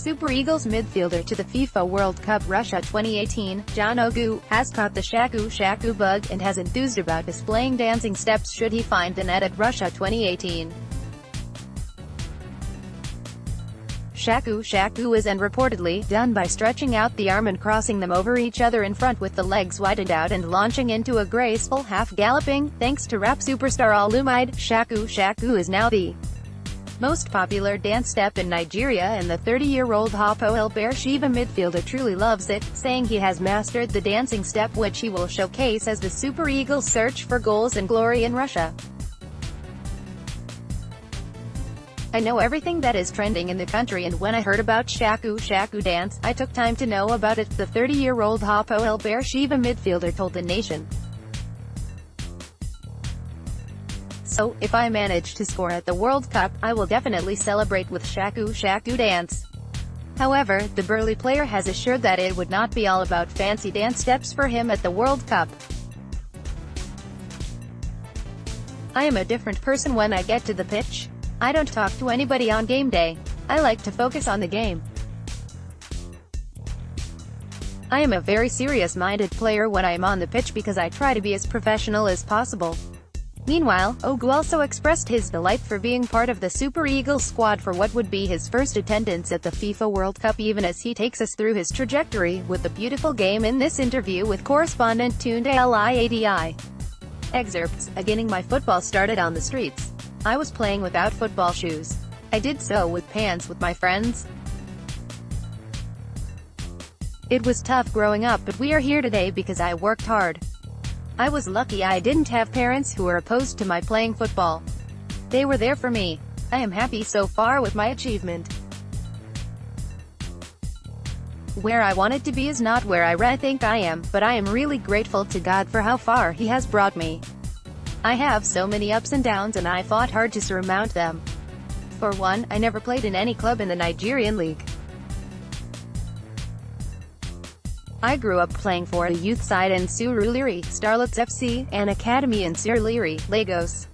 Super Eagles midfielder to the FIFA World Cup Russia 2018, OGU, has caught the Shaku Shaku bug and has enthused about displaying dancing steps should he find the net at Russia 2018. Shaku Shaku is reportedly done by stretching out the arm and crossing them over each other in front with the legs widened out and launching into a graceful half-galloping. Thanks to rap superstar Olumide, Shaku Shaku is now the most popular dance step in Nigeria, and the 30-year-old Hapoel Be'er Sheva midfielder truly loves it, saying he has mastered the dancing step which he will showcase as the Super Eagles search for goals and glory in Russia. I know everything that is trending in the country, and when I heard about Shaku Shaku dance, I took time to know about it, the 30-year-old Hapoel Be'er Sheva midfielder told The Nation. So, if I manage to score at the World Cup, I will definitely celebrate with Shaku Shaku dance. However, the burly player has assured that it would not be all about fancy dance steps for him at the World Cup. I am a different person when I get to the pitch. I don't talk to anybody on game day. I like to focus on the game. I am a very serious-minded player when I am on the pitch because I try to be as professional as possible. Meanwhile, OGU also expressed his delight for being part of the Super Eagles squad for what would be his first attendance at the FIFA World Cup, even as he takes us through his trajectory with the beautiful game in this interview with correspondent Tunde Liadi. Excerpts. Getting my football started on the streets. I was playing without football shoes. I did so with pants with my friends. It was tough growing up, but we are here today because I worked hard. I was lucky I didn't have parents who were opposed to my playing football. They were there for me. I am happy so far with my achievement. Where I wanted to be is not where I think I am, but I am really grateful to God for how far He has brought me. I have so many ups and downs, and I fought hard to surmount them. For one, I never played in any club in the Nigerian league. I grew up playing for a youth side in Surulere, Starlets FC, an academy in Surulere, Lagos.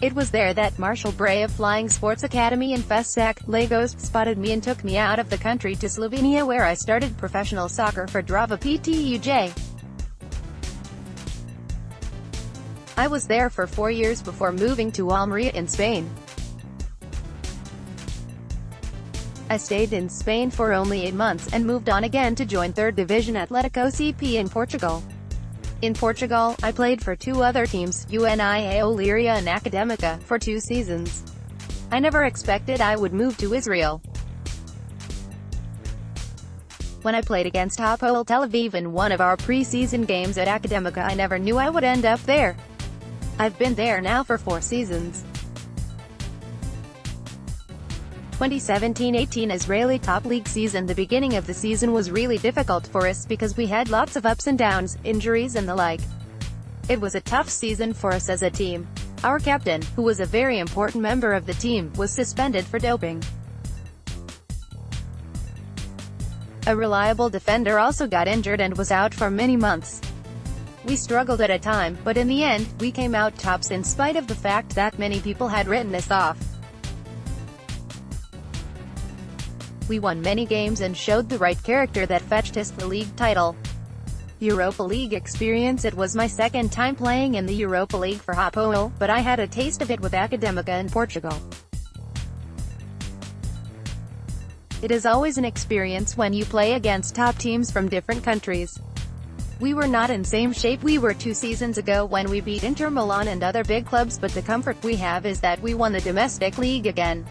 It was there that Marshall Bray of Flying Sports Academy in Fesak, Lagos, spotted me and took me out of the country to Slovenia, where I started professional soccer for Drava Ptuj. I was there for 4 years before moving to Almeria in Spain. I stayed in Spain for only 8 months, and moved on again to join 3rd Division Atletico CP in Portugal. In Portugal, I played for 2 other teams, UNIA Oleiria and Academica, for 2 seasons. I never expected I would move to Israel. When I played against Hapoel Tel Aviv in one of our pre-season games at Academica, I never knew I would end up there. I've been there now for 4 seasons. 2017-18 Israeli top league season. The beginning of the season was really difficult for us because we had lots of ups and downs, injuries and the like. It was a tough season for us as a team. Our captain, who was a very important member of the team, was suspended for doping. A reliable defender also got injured and was out for many months. We struggled at a time, but in the end, we came out tops in spite of the fact that many people had written us off. We won many games and showed the right character that fetched us the league title. Europa League experience. It was my second time playing in the Europa League for Hapoel, but I had a taste of it with Academica in Portugal. It is always an experience when you play against top teams from different countries. We were not in same shape we were 2 seasons ago when we beat Inter Milan and other big clubs, but the comfort we have is that we won the domestic league again.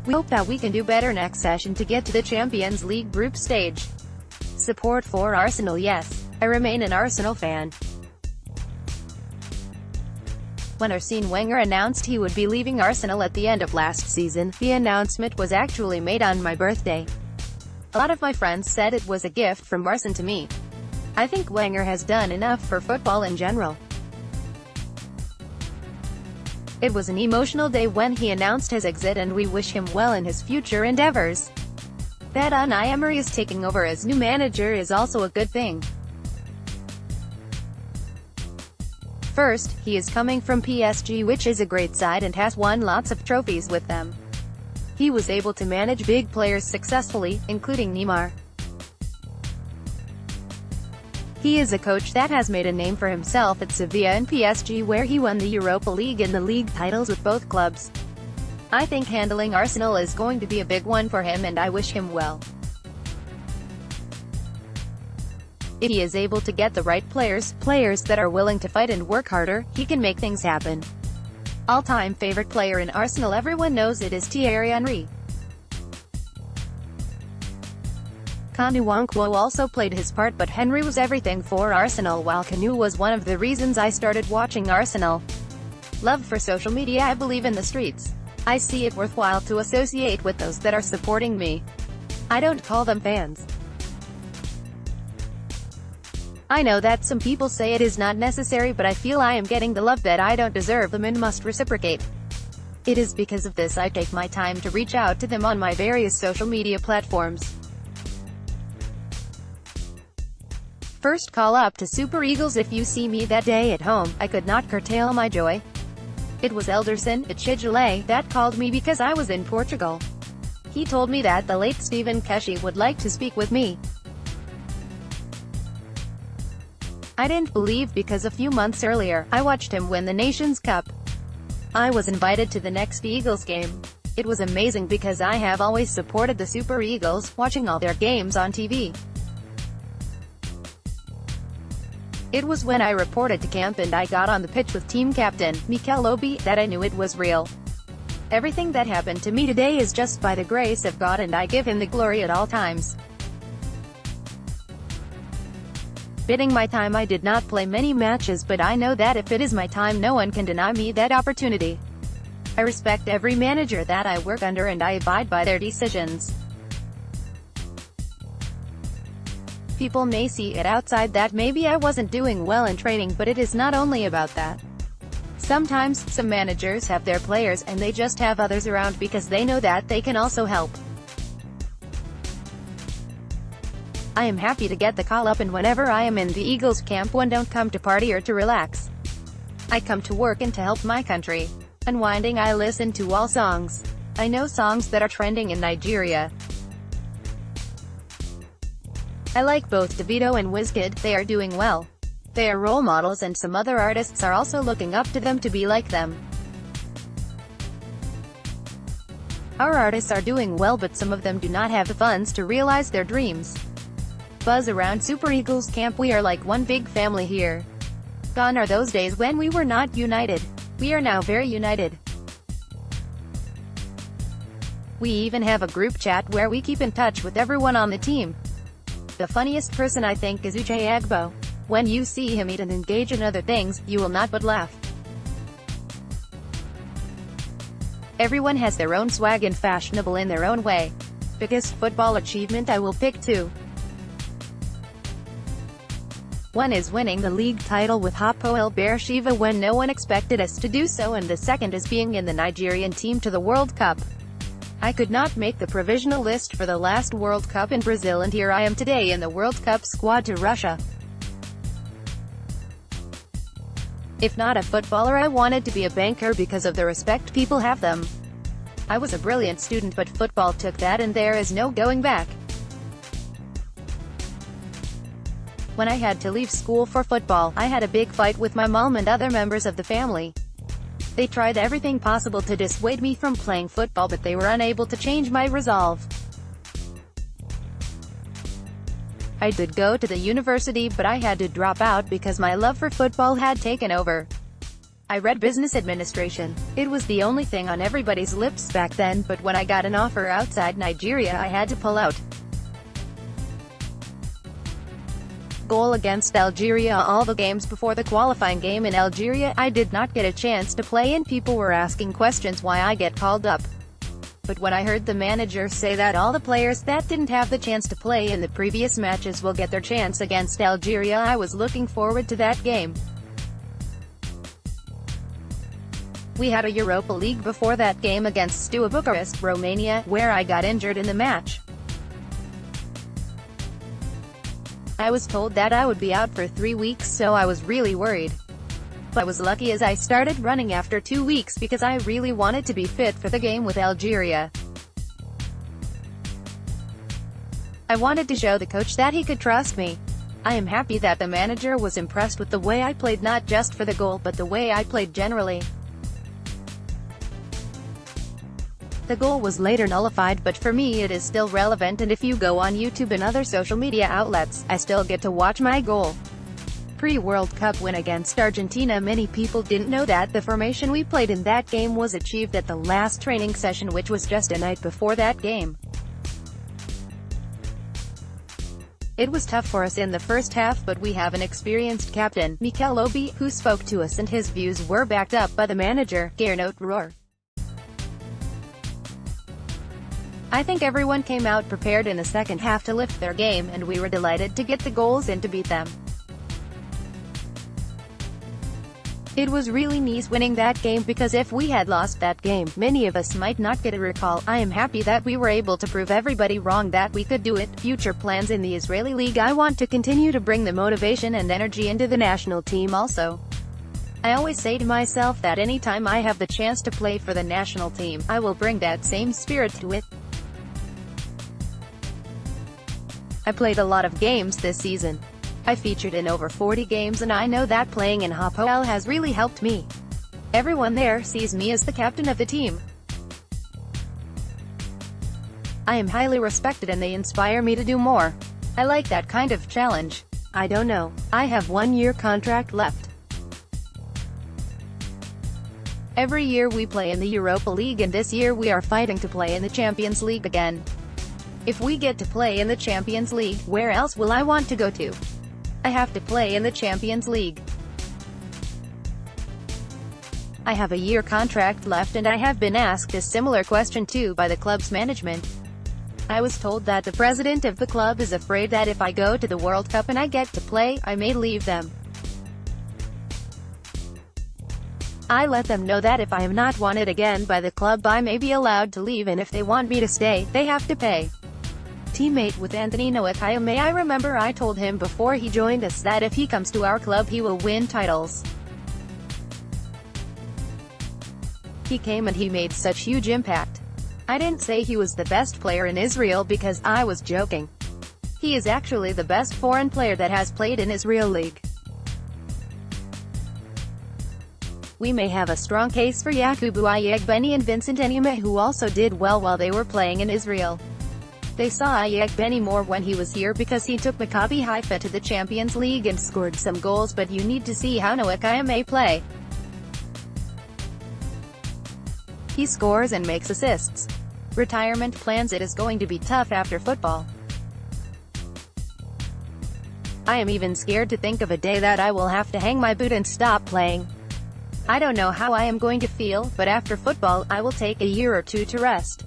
We hope that we can do better next session to get to the Champions League group stage. Support for Arsenal. Yes, I remain an Arsenal fan. When Arsene Wenger announced he would be leaving Arsenal at the end of last season, the announcement was actually made on my birthday. A lot of my friends said it was a gift from Arsene to me. I think Wenger has done enough for football in general. It was an emotional day when he announced his exit, and we wish him well in his future endeavors. That Unai Emery is taking over as new manager is also a good thing. First, he is coming from PSG, which is a great side and has won lots of trophies with them. He was able to manage big players successfully, including Neymar. He is a coach that has made a name for himself at Sevilla and PSG, where he won the Europa League and the league titles with both clubs. I think handling Arsenal is going to be a big one for him, and I wish him well. If he is able to get the right players that are willing to fight and work harder, he can make things happen. All-time favorite player in Arsenal, everyone knows it is Thierry Henry. Kanu Nwankwo also played his part, but Henry was everything for Arsenal, while Kanu was one of the reasons I started watching Arsenal. Love for social media. I believe in the streets. I see it worthwhile to associate with those that are supporting me. I don't call them fans. I know that some people say it is not necessary, but I feel I am getting the love that I don't deserve them and must reciprocate. It is because of this I take my time to reach out to them on my various social media platforms. First call up to Super Eagles. If you see me that day at home, I could not curtail my joy. It was Elderson Achijale that called me because I was in Portugal. He told me that the late Stephen Keshi would like to speak with me. I didn't believe, because a few months earlier, I watched him win the Nations Cup. I was invited to the next Eagles game. It was amazing because I have always supported the Super Eagles, watching all their games on TV. It was when I reported to camp and I got on the pitch with team captain, Mikel Obi, that I knew it was real. Everything that happened to me today is just by the grace of God, and I give him the glory at all times. Bidding my time, I did not play many matches, but I know that if it is my time, no one can deny me that opportunity. I respect every manager that I work under, and I abide by their decisions. People may see it outside that maybe I wasn't doing well in training, but it is not only about that. Sometimes, some managers have their players, and they just have others around because they know that they can also help. I am happy to get the call up, and whenever I am in the Eagles camp, one don't come to party or to relax. I come to work and to help my country. Unwinding, I listen to all songs. I know songs that are trending in Nigeria. I like both Davido and Wizkid. They are doing well. They are role models, and some other artists are also looking up to them to be like them. Our artists are doing well, but some of them do not have the funds to realize their dreams. Buzz around Super Eagles camp. We are like one big family here. Gone are those days when we were not united. We are now very united. We even have a group chat where we keep in touch with everyone on the team. The funniest person I think is Uche Agbo. When you see him eat and engage in other things, you will not but laugh. Everyone has their own swag and fashionable in their own way. Biggest football achievement, I will pick two. One is winning the league title with Hapoel Be'er Sheva when no one expected us to do so, and the second is being in the Nigerian team to the World Cup. I could not make the provisional list for the last World Cup in Brazil, and here I am today in the World Cup squad to Russia. If not a footballer, I wanted to be a banker because of the respect people have them. I was a brilliant student, but football took that, and there is no going back. When I had to leave school for football, I had a big fight with my mom and other members of the family. They tried everything possible to dissuade me from playing football, but they were unable to change my resolve. I did go to the university, but I had to drop out because my love for football had taken over. I read business administration. It was the only thing on everybody's lips back then, but when I got an offer outside Nigeria, I had to pull out. Goal against Algeria. All the games before the qualifying game in Algeria, I did not get a chance to play, and people were asking questions why I get called up. But when I heard the manager say that all the players that didn't have the chance to play in the previous matches will get their chance against Algeria, I was looking forward to that game. We had a Europa League before that game against Steaua Bucharest, Romania, where I got injured in the match. I was told that I would be out for 3 weeks, so I was really worried. But I was lucky as I started running after 2 weeks because I really wanted to be fit for the game with Algeria. I wanted to show the coach that he could trust me. I am happy that the manager was impressed with the way I played, not just for the goal but the way I played generally. The goal was later nullified, but for me it is still relevant, and if you go on YouTube and other social media outlets, I still get to watch my goal. Pre-World Cup win against Argentina. Many people didn't know that the formation we played in that game was achieved at the last training session, which was just a night before that game. It was tough for us in the first half, but we have an experienced captain, Mikel Obi, who spoke to us, and his views were backed up by the manager, Gernot Rohr. I think everyone came out prepared in the second half to lift their game, and we were delighted to get the goals and to beat them. It was really nice winning that game, because if we had lost that game, many of us might not get a recall. I am happy that we were able to prove everybody wrong, that we could do it. Future plans in the Israeli league: I want to continue to bring the motivation and energy into the national team also. I always say to myself that anytime I have the chance to play for the national team, I will bring that same spirit to it. I played a lot of games this season. I featured in over 40 games, and I know that playing in Hapoel has really helped me. Everyone there sees me as the captain of the team. I am highly respected and they inspire me to do more. I like that kind of challenge. I don't know. I have 1-year contract left. Every year we play in the Europa League, and this year we are fighting to play in the Champions League again. If we get to play in the Champions League, where else will I want to go to? I have to play in the Champions League. I have a year contract left, and I have been asked a similar question too by the club's management. I was told that the president of the club is afraid that if I go to the World Cup and I get to play, I may leave them. I let them know that if I am not wanted again by the club, I may be allowed to leave, and if they want me to stay, they have to pay. Teammate with Anthony Noakayame, I remember I told him before he joined us that if he comes to our club he will win titles. He came and he made such huge impact. I didn't say he was the best player in Israel because I was joking. He is actually the best foreign player that has played in Israel League. We may have a strong case for Yakubu Ayegbeni and Vincent Enyeme, who also did well while they were playing in Israel. They saw Ayegbeni more when he was here because he took Maccabi Haifa to the Champions League and scored some goals, but you need to see how Noakayame play. He scores and makes assists. Retirement plans: it is going to be tough after football. I am even scared to think of a day that I will have to hang my boot and stop playing. I don't know how I am going to feel, but after football, I will take a year or two to rest.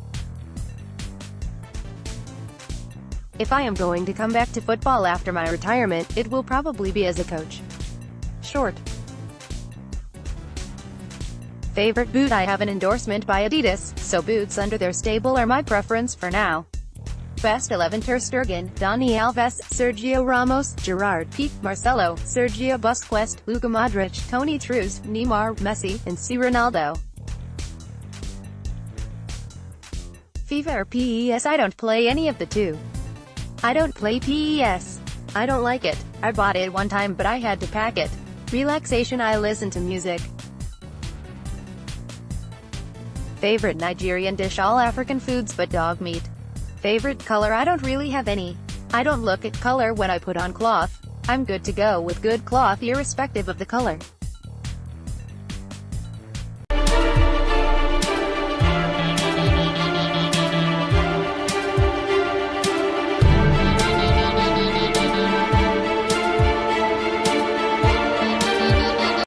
If I am going to come back to football after my retirement, it will probably be as a coach. Short. Favorite boot: I have an endorsement by Adidas, so boots under their stable are my preference for now. Best 11: Ter Stegen, Dani Alves, Sergio Ramos, Gerard Pique, Marcelo, Sergio Busquets, Luka Modric, Toni Kroos, Neymar, Messi, and C. Ronaldo. FIFA or PES? I don't play any of the two. I don't play PES. I don't like it. I bought it one time but I had to pack it. Relaxation: I listen to music. Favorite Nigerian dish? All African foods but dog meat. Favorite color? I don't really have any. I don't look at color when I put on cloth. I'm good to go with good cloth irrespective of the color.